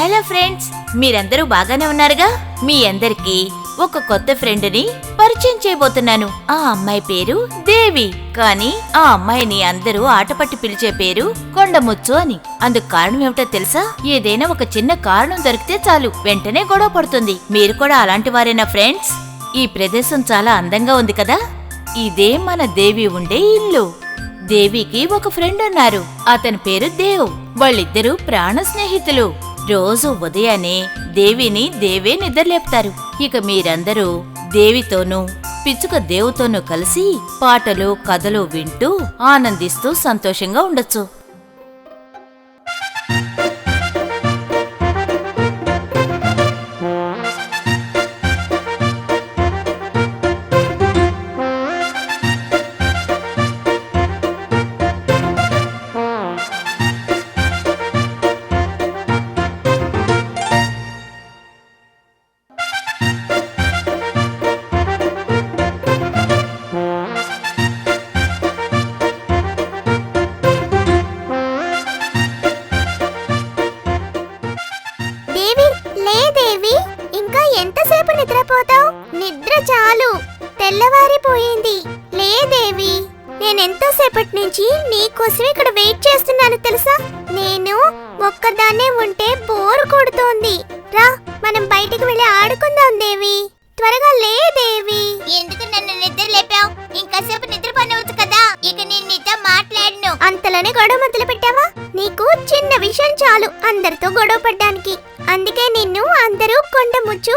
Hello friends, మీరందరూ బాగానే ఉన్నారుగా? మీ అందరికీ ఒక కొత్త ఫ్రెండ్ని పరిచయం చేయబోతున్నాను. ఆ అమ్మాయి పేరు దేవి. కానీ ఆ అమ్మాయిని అందరూ ఆటపట్టి పిలిచే పేరు కొండముచ్చు అని. అందుకు కారణం ఏమిటో తెలుసా? ఏదైనా ఒక చిన్న కారణం దొరికితే చాలు వెంటనే గొడవ పడుతుంది. మీరు కూడా అలాంటి వారేనా ఫ్రెండ్స్? ఈ ప్రదేశం చాలా అందంగా ఉంది కదా. ఇదే మన దేవి ఉండే ఇల్లు. దేవికి ఒక ఫ్రెండ్ ఉన్నారు. అతని పేరు దేవ్. వాళ్ళిద్దరూ ప్రాణ స్నేహితులు. రోజు ఉదయాన్నే దేవిని దేవే నిద్రలేపుతారు. ఇక మీరందరూ దేవితోనూ పిచ్చుక దేవుతోనూ కలిసి పాటలు కథలు వింటూ ఆనందిస్తూ సంతోషంగా ఉండొచ్చు. నిద్ర చాలు, తెల్లవారిపోయింది. లేదేవి, నేనెంతోసేపటి నుంచి నీకోసం ఇక్కడ వెయిట్ చేస్తున్నాను తెలుసా? నేను ఒక్కదాన్నే ఉంటే బోరు కొడుతోంది. రా, మనం బయటికి వెళ్ళి ఆడుకుందాం దేవి. త్వరగా లే దేవి. ఎందుకు నన్ను నిద్ర లేపావు? ఇంకాసేపు నిద్రపోనవచ్చు కదా. ఇక నేను నీతో మాట్లాడను. అంతలోనే గొడవ మొదలు పెట్టావా? నీకు చిన్న విషయం చాలు అందరితో గొడవ పడ్డానికి. అందుకే నిన్ను అందరూ కొండముచ్చు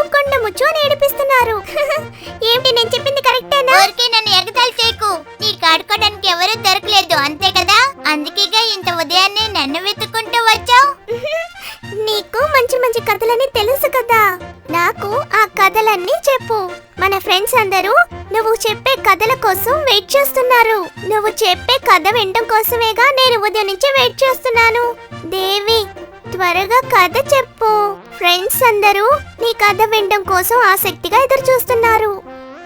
అని ఏడిపిస్తున్నారు. ఏంటి నేను చెప్పింది కరెక్టేనా? ఊరికే నన్ను ఎగతాళి చేయకు. నీకు ఆడుకోవడానికి ఎవరూ దొరకలేదు అంతే కదా. అందుకేగా ఇంత ఉదయాన్నే నన్ను వెతుక్కుంటూ వచ్చావు. నీకు మంచి మంచి కథలని తెలుసు కదా. నాకు ఆ కథలన్నీ చెప్పు. మన ఫ్రెండ్స్ అందరూ నువ్వు చెప్పే కథల కోసం వెయిట్ చేస్తున్నారు. నువ్వు చెప్పే కథ వినడం కోసమేగా నేను ఉదయం నుంచి వెయిట్ చేస్తున్నాను. దేవి, త్వరగా కథ చెప్పు. ఫ్రెండ్స్ అందరూ నీ కథ వినడం కోసం ఆసక్తిగా ఎదురు చూస్తున్నారు.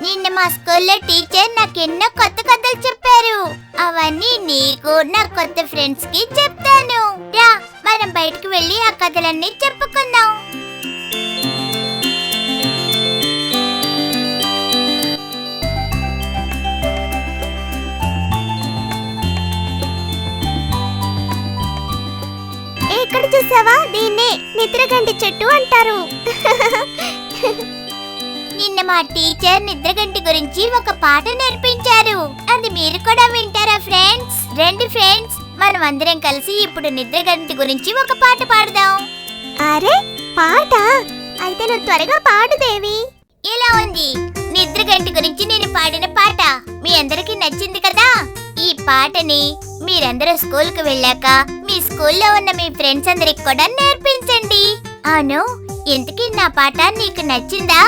నిన్న మా స్కూల్లో టీచర్ నాకు ఎన్నో కొత్త కథలు చెప్పారు. అవన్నీ నీకు నా కొత్త ఫ్రెండ్స్ కి చెప్తాను. రా, మనం బయటికి వెళ్ళి ఆ కథలన్నీ చెప్పుకుందాం. ఇక్కడ చూసావా, దీన్నే నిద్రగంటి చెట్టు అంటారు. నిన్న మా టీచర్ నిద్రగంటి గురించి ఒక పాట నేర్పించారు. అది మీరు కూడా వింటారా ఫ్రెండ్స్? రండి ఫ్రెండ్స్, మనం అందరం కలిసి ఇప్పుడు నిద్రగంటి గురించి ఒక పాట పాడదాం. అరే పాట? అయితే నువ్వు త్వరగా పాడు దేవి. ఎలా ఉంది నిద్రగంటి గురించి నేను పాడిన పాట? మీ అందరికీ నచ్చింది కదా. ఈ పాటని మీరందరూ స్కూల్కి వెళ్ళాక మీ స్కూల్లో ఉన్న మీ ఫ్రెండ్స్ అందరికి కూడా నేర్పించండి. అవును, ఇంతకీ నా పాట నీకు నచ్చిందా?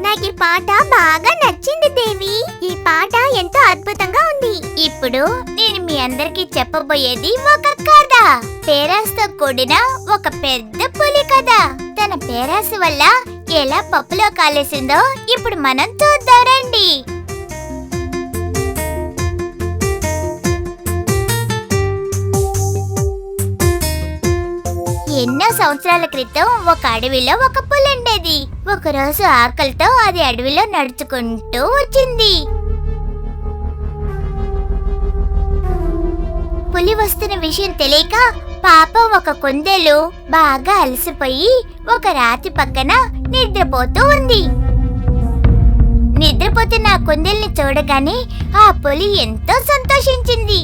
నాకు ఈ పాట బాగా నచ్చింది దేవి. ఈ పాట ఎంతో అద్భుతంగా ఉంది. ఇప్పుడు నేను మీ అందరికి చెప్పబోయేది ఒక కథ. పేరాస్తో కూడిన ఒక పెద్ద పులి కథ. తన పేరాసు వల్ల ఎలా పప్పులో కాలేసిందో ఇప్పుడు మనం చూద్దాం రండి. ఎన్నో సంవత్సరాల క్రితం ఒక అడవిలో ఒక పులి ఉండేది. ఒకరోజు ఆకలితో అది అడవిలో నడుచుకుంటూ వచ్చింది. పులి వస్తున్న విషయం తెలియక పాపం ఒక కుందేలు బాగా అలసిపోయి ఒక రాతి పక్కన నిద్రపోతూ ఉంది. నిద్రపోతున్న ఆ కుందేల్ని చూడగానే ఆ పులి ఎంతో సంతోషించింది.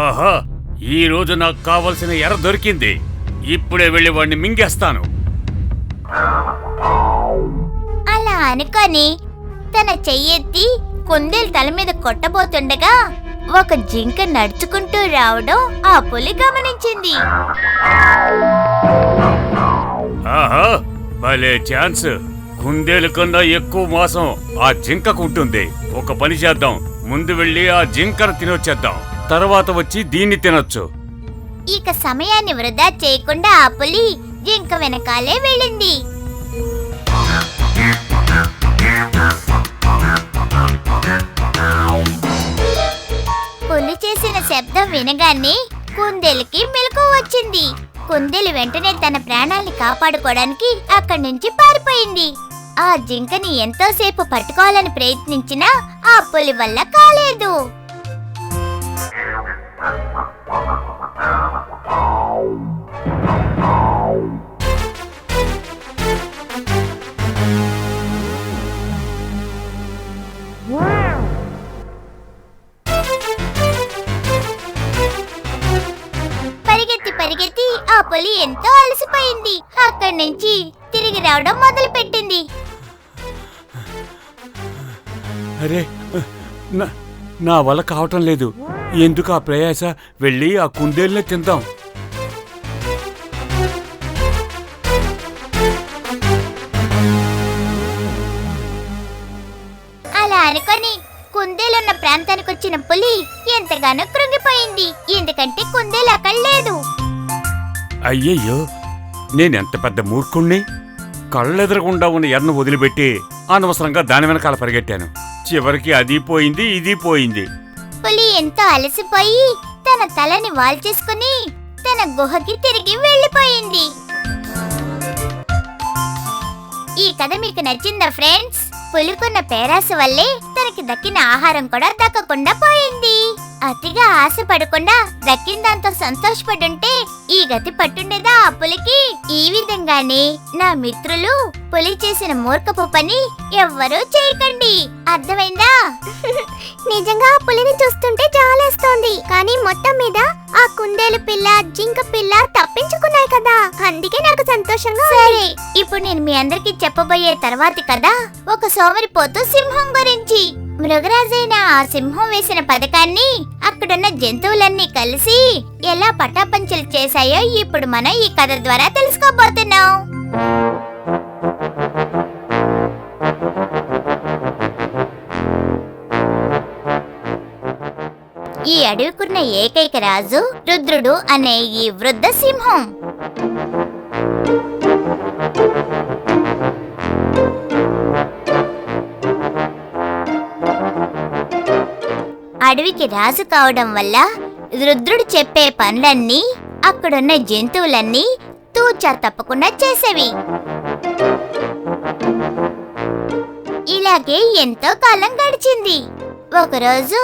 ఆహా, ఈ రోజు నాకు కావలసిన ఎర్ర దొరికింది. ఇప్పుడే వెళ్ళి వాడిని మింగేస్తాను. అలా అనుకొని తన చెయ్యెత్తి కుందేలు తల మీద కొట్టబోతుండగా ఒక జింక నడుచుకుంటూ రావడం ఆ పులి గమనించింది. ఆహా, భలే ఛాన్స్. కుందేలు కన్నా ఎక్కువ మాంసం ఆ జింకకుంటుంది. ఒక పని చేద్దాం, ముందు వెళ్ళి ఆ జింకను తినొచ్చేద్దాం. తర్వాత వచ్చి దీన్ని తినొచ్చు. ఇక సమయాన్ని వృధా చేయకుండా ఆ పులి జింక వెనకాలే వెళ్ళింది. శబ్దం వినగానే కుందేలుకి మెలకువ వచ్చింది. కుందేలు వెంటనే తన ప్రాణాల్ని కాపాడుకోవడానికి అక్కడి నుంచి పారిపోయింది. ఆ జింకని ఎంతోసేపు పట్టుకోవాలని ప్రయత్నించినా ఆ పులి వల్ల కాలేదు. పరిగెత్తి ఆ పులి ఎంతో అలసిపోయింది. అక్కడి నుంచి తిరిగి రావడం మొదలు పెట్టింది. అరే నా వల్ల కావటం లేదు. ఎందుకు ఆ ప్రయాస? వెళ్ళి ఆ కుందేలునే తిందాం. అలా అనుకొని కుందేలున్న ప్రాంతానికి వచ్చిన పులి ఎంతగానో కృంగిపోయింది. ఎందుకంటే కుందేలు అక్కడ లేదు. అయ్యయ్యో, నేనెంత పెద్ద మూర్ఖుణ్ణి! కళ్ళెదరకుండా ఉన్న ఎర్రను వదిలిపెట్టి అనవసరంగా దాని వెనకాల పరిగెట్టాను. చివరికి అది పోయింది, ఇది పోయింది. పులి ఎంతో అలసిపోయి తన తలని వాల్చేసుకుని తన గుహకి తిరిగి వెళ్ళిపోయింది. ఈ కథ మీకు నచ్చిందా ఫ్రెండ్స్? పులికున్న పేరాస వల్లే తనకి దక్కిన ఆహారం కూడా దక్కకుండా పోయింది. అతిగా ఆశపడకుండా దక్కిన దాంతో సంతోషపడుంటే ఈ గతి పట్టుండేదా ఆ పులికి? ఈ విధంగానే నా మిత్రులు పులి చేసిన మూర్ఖపు పని ఎవ్వరూ చేయకండి. అర్థమైందా? నిజంగా ఆ పులిని చూస్తుంటే జాలేస్తోంది. కానీ మొత్తం మీద ఆ కుందేలు పిల్ల, జింక పిల్ల తప్పించుకున్నాయి కదా, అందుకే నాకు సంతోషంగా. సరే, ఇప్పుడు నేను మీ అందరికి చెప్పబోయే తర్వాతి కథ ఒక సోమరిపోతు సింహం గురించి. మృగరాజైన ఆ సింహం వేసిన పథకాన్ని అక్కడున్న జంతువులన్నీ కలిసి ఎలా పటాపంచలు చేశాయో ఇప్పుడు మనం ఈ కథ ద్వారా తెలుసుకోబోతున్నాం. ఈ అడవికున్న ఏకైక రాజు రుద్రుడు అనే ఈ వృద్ధ సింహం. అడవికి రాజు కావడం వల్ల రుద్రుడు చెప్పే పనులన్నీ అక్కడున్న జంతువులన్నీ తూచా తప్పకుండా చేసేవి. ఇలాగే ఎంతో కాలం గడిచింది. ఒకరోజు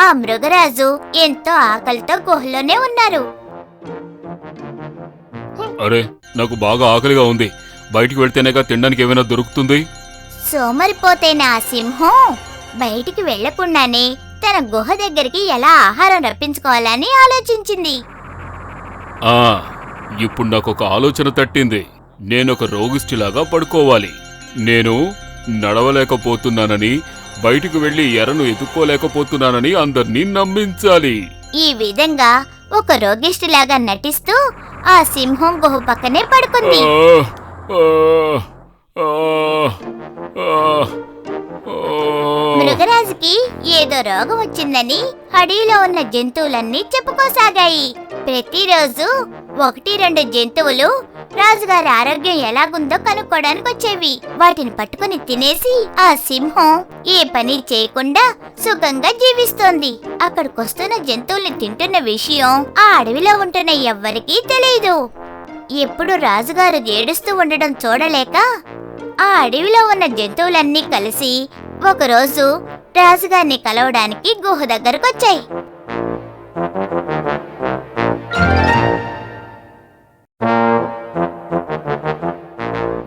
ఆ మృగరాజు ఎంతో ఆకలితో గుహలోనే ఉన్నారు. అరే, నాకు బాగా ఆకలిగా ఉంది. బయటికి వెళ్తేనేగా తినడానికి ఏమైనా దొరుకుతుంది. సోమరిపోతైన ఆ సింహం బయటికి వెళ్లకుండానే తన గుహ దగ్గరికి ఎలా ఆహారం రప్పించుకోవాలని ఆలోచించింది. ఇప్పుడు నాకు ఒక ఆలోచన తట్టింది. నేనొక రోగిష్టిలాగా పడుకోవాలి. నేను నడవలేకపోతున్నానని, బయటికి వెళ్లి ఎర్రను ఎత్తుక్కోలేకపోతున్నానని అందర్నీ నమ్మించాలి. ఈ విధంగా ఒక రోగిష్టిలాగా నటిస్తూ ఆ సింహం గుహ పక్కనే పడుకుంది. మృగరాజుకి ఏదో రోగం వచ్చిందని అడవిలో ఉన్న జంతువులన్నీ చెప్పుకోసాగాయి. ప్రతిరోజు 1-2 జంతువులు రాజుగారి ఆరోగ్యం ఎలాగుందో కనుక్కోడానికి వచ్చేవి. వాటిని పట్టుకుని తినేసి ఆ సింహం ఏ పని చేయకుండా సుఖంగా జీవిస్తోంది. అక్కడికొస్తున్న జంతువుల్ని తింటున్న విషయం ఆ అడవిలో ఉంటున్న ఎవ్వరికీ తెలియదు. ఎప్పుడు రాజుగారు ఏడుస్తూ ఉండడం చూడలేక ఆ అడవిలో ఉన్న జంతువులన్నీ కలిసి ఒకరోజు రాజుగారిని కలవడానికి గుహ దగ్గరకు వచ్చాయి.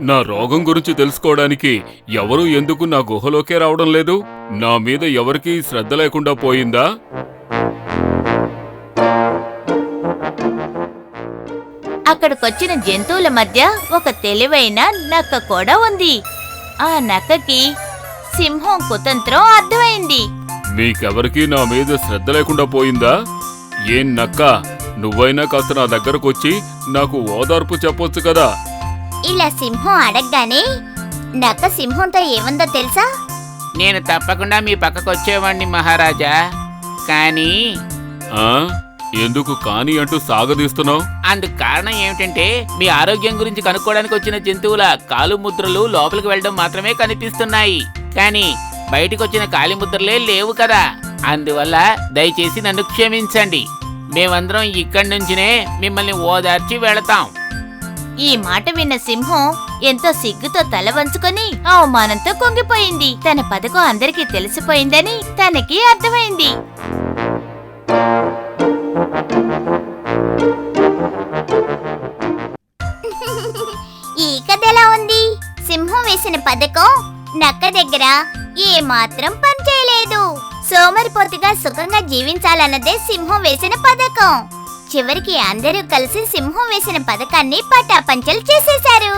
నా రోగం గురించి తెలుసుకోవడానికి ఎవరూ ఎందుకు నా గుహలోకే రావడం లేదు? నా మీద ఎవరికీ శ్రద్ధ లేకుండా పోయిందా? అక్కడికొచ్చిన జంతువుల మధ్య ఒక తెలివైన నక్క కూడా ఉంది. ఆ నక్కకి సింహం కుతంత్రం అర్థమైంది. మీకెవరికీ నా మీద శ్రద్ధ లేకుండా పోయిందా? ఏం నక్క, నువ్వైనా కాస్త నా దగ్గరకొచ్చి నాకు ఓదార్పు చెప్పొచ్చు కదా. ఇలా సింహం అడగగానే నక్క సింహంతో ఏముందో తెలుసా? నేను తప్పకుండా మీ పక్కకొచ్చేవాణ్ణి మహారాజా. కానీ ఎందుకు కాని అంటూ సాగదీస్తున్నావు? అందుకు కారణం ఏమిటంటే మీ ఆరోగ్యం గురించి కనుక్కోవడానికి వచ్చిన జంతువుల కాలు ముద్రలు లోపలికి వెళ్ళడం మాత్రమే కనిపిస్తున్నాయి. కానీ బయటికొచ్చిన కాలి ముద్రలే లేవు కదా. అందువల్ల దయచేసి నన్ను క్షమించండి. మేమందరం ఇక్కడి నుంచినే మిమ్మల్ని ఓదార్చి వెళతాం. ఈ మాట విన్న సింహం ఎంతో సిగ్గుతో తల వంచుకొని అవమానంతో కుంగిపోయింది. తన పథకం అందరికీ తెలిసిపోయిందని తనకి అర్థమైంది. ఈ కథ ఎలా ఉంది? సింహం వేసిన పథకం నక్క దగ్గర ఏమాత్రం పనిచేయలేదు. సోమరిపోతుగా సుఖంగా జీవించాలన్నదే సింహం వేసిన పథకం. చివరికి అందరూ కలిసి సింహం వేసిన పథకాన్ని పటాపంచలు చేసేశారు.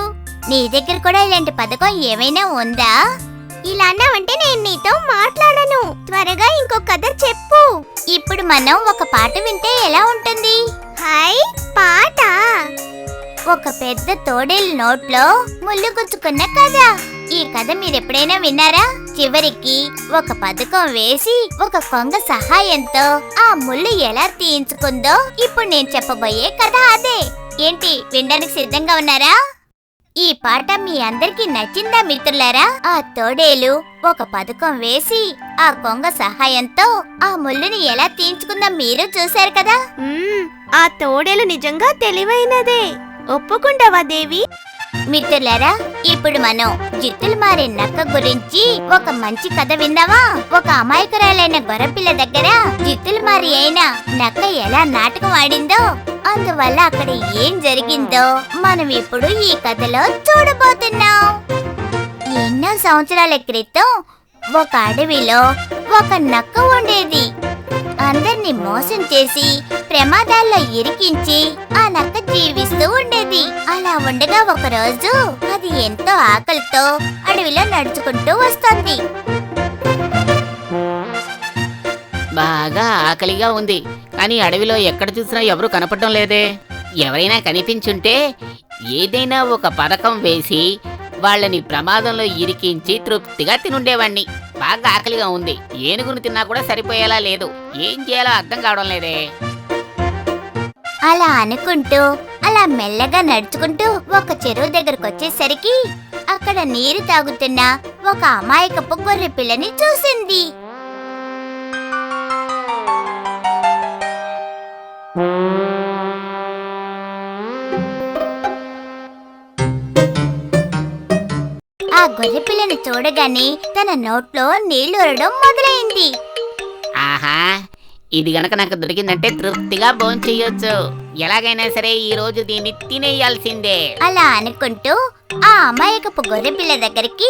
నీ దగ్గర కూడా ఇలాంటి పథకం ఏమైనా ఉందా? ఇలా అన్నావంటే నేను నీతో మాట్లాడను. త్వరగా ఇంకో కథ చెప్పు. ఇప్పుడు మనం ఒక పాట వింటే ఎలా ఉంటుంది? హాయ్ పాట. ఒక పెద్ద తోడేలు నోట్లో ముళ్ళు గుచ్చుకున్న కథ. ఈ కథ మీరెప్పుడైనా విన్నారా? చివరికి ఒక పథకం వేసి ఒక కొంగ సహాయంతో ఆ ముళ్ళు ఎలా తీయించుకుందో ఇప్పుడు నేను చెప్పబోయే కథ అదే. ఏంటి, వినడానికి సిద్ధంగా ఉన్నారా? ఈ పాట మీ అందరికీ నచ్చిందా మిత్రులారా? ఆ తోడేలు ఒక పథకం వేసి ఆ కొంగ సహాయంతో ఆ ముళ్ళుని ఎలా తీయించుకుందో మీరు చూశారు కదా. ఆ తోడేలు నిజంగా తెలివైనదే. ఒప్పుకుంటావా దేవి? మిత్రులారా, ఇప్పుడు మనం జిత్తులు మారే నక్క గురించి ఒక మంచి కథ విందామా? ఒక అమాయకురాలైన గొర్రెపిల్ల దగ్గర జిత్తులు మారి అయిన నక్క ఎలా నాటకం ఆడిందో, అందువల్ల అక్కడ ఏం జరిగిందో మనం ఇప్పుడు ఈ కథలో చూడబోతున్నాం. ఎన్నో సంవత్సరాల క్రితం ఒక అడవిలో ఒక నక్క ఉండేది. అందర్నీ మోసం చేసి ప్రమాదాల్లో ఇరికించి ఆ నక్క జీవిస్తూ ఉండేది. అలా ఉండగా ఒక రోజు అది ఎంతో ఆకలితో అడవిలో నడుచుకుంటూ వస్తుంది. బాగా ఆకలిగా ఉంది, కానీ అడవిలో ఎక్కడ చూసినా ఎవరు కనపడడం లేదే. ఎవరైనా కనిపించుంటే ఏదైనా ఒక పథకం వేసి వాళ్ళని ప్రమాదంలో ఇరికించి తృప్తిగా తినుండేవాణ్ణి. బాగా ఆకలిగా ఉంది, ఏనుగును తిన్నా కూడా సరిపోయేలా లేదు. ఏం చేయాలో అర్థం కావడం లేదే. అలా అనుకుంటూ అలా మెల్లగా నడుచుకుంటూ ఒక చెరువు దగ్గరకు వచ్చేసరికి అక్కడ నీరు తాగుతున్న ఒక అమాయకపు గొర్రె పిల్లని చూసింది. ఆ గొర్రె పిల్లని చూడగానే తన నోట్లో నీళ్లూరడం మొదలైంది. ఆహా, ఇది గనక నాకు దొరికిందంటే తృప్తిగా భోంచెయ్యొచ్చు. ఎలాగైనా సరే ఈ రోజు దీన్ని తినేయాల్సిందే. అలా అనుకుంటూ ఆ అమాయకపు గొర్రె పిల్ల దగ్గరికి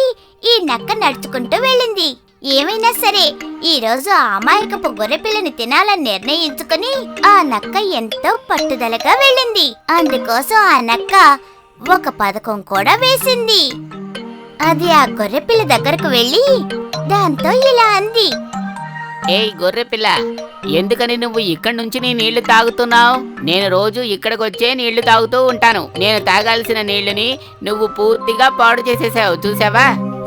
ఈ నక్క నడుచుకుంటూ వెళ్ళింది. ఏమైనా సరే ఈ రోజు ఆ అమాయకపు గొర్రె పిల్లని తినాలని నిర్ణయించుకుని ఆ నక్క ఎంతో పట్టుదలగా వెళ్ళింది. అందుకోసం ఆ నక్క ఒక పథకం కూడా వేసింది. అది ఆ గొర్రె పిల్ల దగ్గరకు వెళ్ళి దాంతో ఇలా అంది. ఏయ్ గొర్రె పిల్ల, ఎందుకని నువ్వు ఇక్కడి నుంచి నీ నీళ్లు తాగుతున్నావు? నేను రోజు ఇక్కడికి వచ్చే నీళ్లు తాగుతూ ఉంటాను. నేను తాగాల్సిన నీళ్లని నువ్వు పూర్తిగా పాడు చేసేసావు, చూసావా?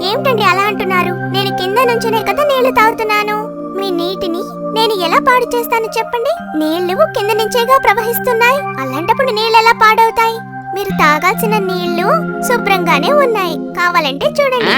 ఏమిటండి అలా అంటున్నారు? నేను కింద నుంచినే కదా నీళ్లు తాగుతున్నాను. మీ నీటిని నేను ఎలా పాడు చేస్తాను చెప్పండి? నీళ్లు కింద నుంచేగా ప్రవహిస్తున్నాయి. అలాంటప్పుడు నీళ్ళు ఎలా పాడవుతాయి? మీరు తాగాల్సిన నీళ్లు శుభ్రంగానే ఉన్నాయి. కావాలంటే చూడండి.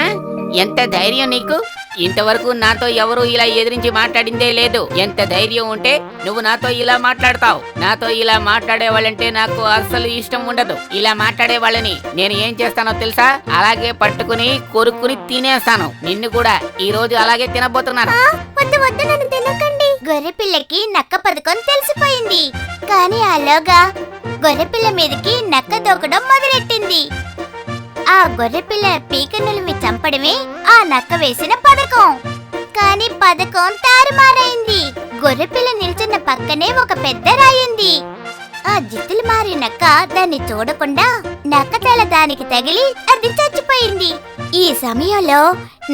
ఎంత ధైర్యం నీకు? ఇంతవరకు నాతో ఎవరు ఇలా ఎదిరించి మాట్లాడిందే లేదు. ఎంత ధైర్యం ఉంటే నువ్వు నాతో ఇలా మాట్లాడతావు? నాతో ఇలా మాట్లాడే వాళ్ళంటే నాకు అస్సలు ఇష్టం ఉండదు. ఇలా మాట్లాడే వాళ్ళని నేను ఏం చేస్తానో తెలుసా? అలాగే పట్టుకుని కొరుక్కుని తినేస్తాను. నిన్ను కూడా ఈ రోజు అలాగే తినబోతున్నాను. వద్దు వద్దు, నన్ను తినకండి. గొర్రె పిల్లకి నక్క పథకం తెలిసిపోయింది. కానీ అలాగా గొర్రెపిల్ల మీదకి నక్క దూకడం మొదలెట్టింది. ఆ గొర్రెపిల్ల పీకనుల్ని చంపడమే ఆ నక్క వేసిన పథకం. కానీ పథకం తారుమారైంది. గొర్రెపిల్ల నిల్చున్న పక్కనే ఒక పెద్ద రాయింది. ఆ జిత్తులు మారి నక్క దాన్ని చూడకుండా నక్క తల దానికి తగిలి అది చచ్చిపోయింది. ఈ సమయంలో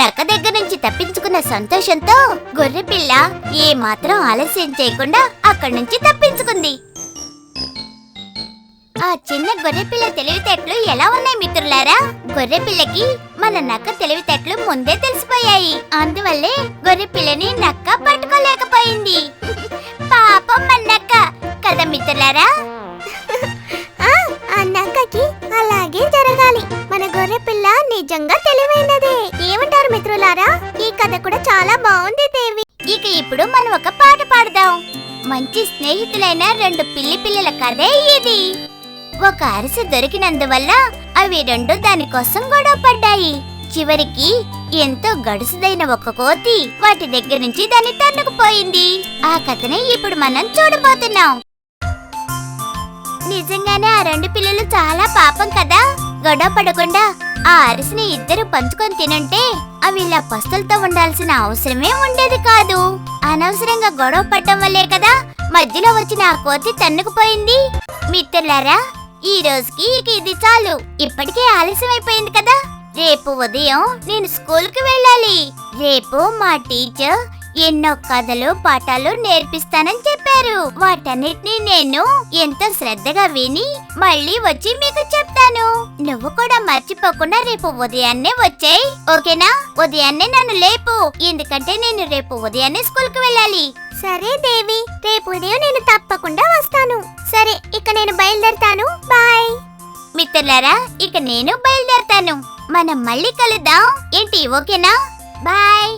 నక్క దగ్గర నుంచి తప్పించుకున్న సంతోషంతో గొర్రెపిల్ల ఏ మాత్రం ఆలస్యం చేయకుండా అక్కడి నుంచి తప్పించుకుంది. ఆ చిన్న గొర్రెపిల్ల తెలివితేటలు ఎలా ఉన్నాయి మిత్రులారా? గొర్రెపిల్లకి మన నక్క తెలివితేటలు ముందే తెలిసిపోయాయి. అందువల్లే గొర్రెపిల్లని నక్క పట్టుకోలేకపోయింది. పాపం మన నక్క కదా మిత్రులారా? ఆ నక్కకి అలాగే జరగాలి. మన గొర్రెపిల్ల నిజంగా తెలివైనదే. ఏమంటారు మిత్రులారా? ఈ కథ కూడా చాలా బాగుంది దేవి. ఇక ఇప్పుడు మనం ఒక పాట పాడదాం. మంచి స్నేహితులైన రెండు పిల్లల కథే ఇది. ఒక అరిసె దొరికినందువల్ల అవి రెండు దానికోసం గొడవ పడ్డాయి. చివరికి ఎంతో గడుసుదైన ఒక కోతి వాటి దగ్గర నుంచి దాన్ని తన్నుకుపోయింది. ఆ కథనే ఇప్పుడు మనం చూడబోతున్నాం. నిజంగానే ఆ రెండు పిల్లలు చాలా పాపం కదా. గొడవ పడకుండా ఆ అరిసిని ఇద్దరు పంచుకొని తినంటే అవి ఇలా పస్తులతో ఉండాల్సిన అవసరమే ఉండేది కాదు. అనవసరంగా గొడవ పడటం వల్లే కదా మధ్యలో వచ్చిన ఆ కోతి తన్నుకుపోయింది. మిత్రులారా, ఈ రోజుకి ఇక ఇది చాలు. ఇప్పటికే ఆలస్యం అయిపోయింది కదా. రేపు ఉదయం నేను స్కూల్కి వెళ్ళాలి. రేపు మా టీచర్ ఎన్నో కథలు పాఠాలు నేర్పిస్తానని చెప్పారు. వాటన్నిటినీ నేను ఎంతో శ్రద్ధగా విని మళ్ళీ వచ్చి మీకు చెప్తాను. నువ్వు కూడా మర్చిపోకుండా రేపు ఉదయాన్నే వచ్చేయ్, ఓకేనా? ఉదయాన్నే నన్ను లేపు, ఎందుకంటే నేను రేపు ఉదయాన్నే స్కూల్కి వెళ్ళాలి. సరే దేవి, రేపు ఉదయం నేను తప్పకుండా వస్తాను. సరే, ఇక నేను బయలుదేరతాను. బాయ్. మిత్రులారా, ఇక నేను బయలుదేరతాను. మనం మళ్ళీ కలుద్దాం ఏంటి, ఓకేనా? బాయ్.